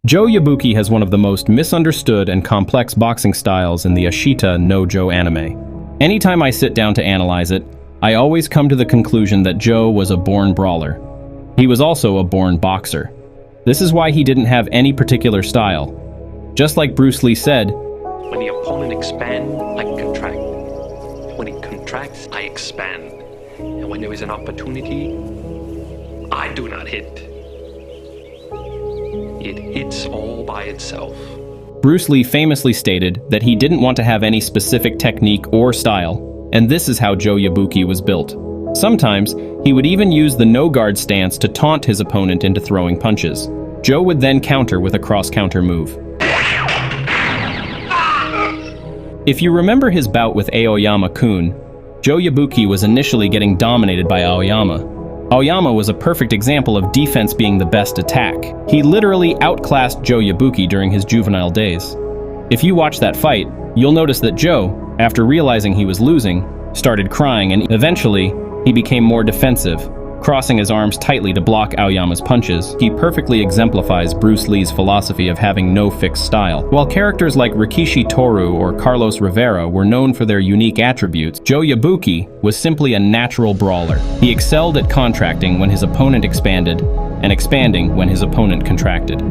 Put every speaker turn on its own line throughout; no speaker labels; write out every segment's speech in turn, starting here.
Joe Yabuki has one of the most misunderstood and complex boxing styles in the Ashita no Joe anime. Anytime I sit down to analyze it, I always come to the conclusion that Joe was a born brawler. He was also a born boxer. This is why he didn't have any particular style. Just like Bruce Lee said,
"When the opponent expands, I contract. When it contracts, I expand. And when there is an opportunity, I do not hit. It hits all by itself."
Bruce Lee famously stated that he didn't want to have any specific technique or style, and this is how Joe Yabuki was built. Sometimes, he would even use the no-guard stance to taunt his opponent into throwing punches. Joe would then counter with a cross-counter move. If you remember his bout with Aoyama-kun, Joe Yabuki was initially getting dominated by Aoyama. Aoyama was a perfect example of defense being the best attack. He literally outclassed Joe Yabuki during his juvenile days. If you watch that fight, you'll notice that Joe, after realizing he was losing, started crying, and eventually, he became more defensive, crossing his arms tightly to block Aoyama's punches. He perfectly exemplifies Bruce Lee's philosophy of having no fixed style. While characters like Rikishi Toru or Carlos Rivera were known for their unique attributes, Joe Yabuki was simply a natural brawler. He excelled at contracting when his opponent expanded, and expanding when his opponent contracted.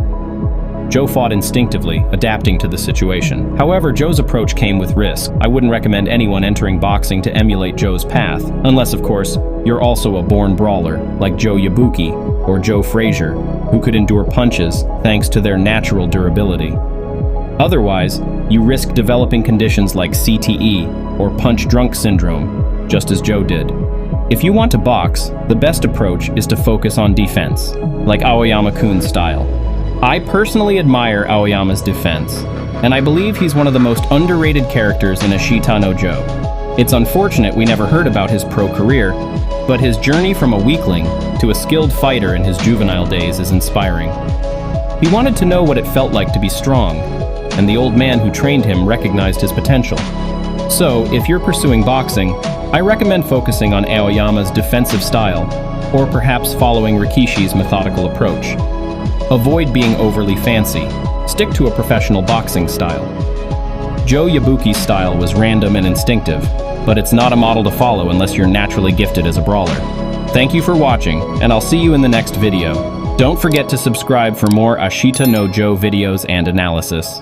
Joe fought instinctively, adapting to the situation. However, Joe's approach came with risk. I wouldn't recommend anyone entering boxing to emulate Joe's path, unless, of course, you're also a born brawler, like Joe Yabuki or Joe Frazier, who could endure punches thanks to their natural durability. Otherwise, you risk developing conditions like CTE or punch-drunk syndrome, just as Joe did. If you want to box, the best approach is to focus on defense, like Aoyama-kun's style. I personally admire Aoyama's defense, and I believe he's one of the most underrated characters in Ashita no Joe. It's unfortunate we never heard about his pro career, but his journey from a weakling to a skilled fighter in his juvenile days is inspiring. He wanted to know what it felt like to be strong, and the old man who trained him recognized his potential. So, if you're pursuing boxing, I recommend focusing on Aoyama's defensive style, or perhaps following Rikishi's methodical approach. Avoid being overly fancy. Stick to a professional boxing style. Joe Yabuki's style was random and instinctive, but it's not a model to follow unless you're naturally gifted as a brawler. Thank you for watching, and I'll see you in the next video. Don't forget to subscribe for more Ashita no Joe videos and analysis.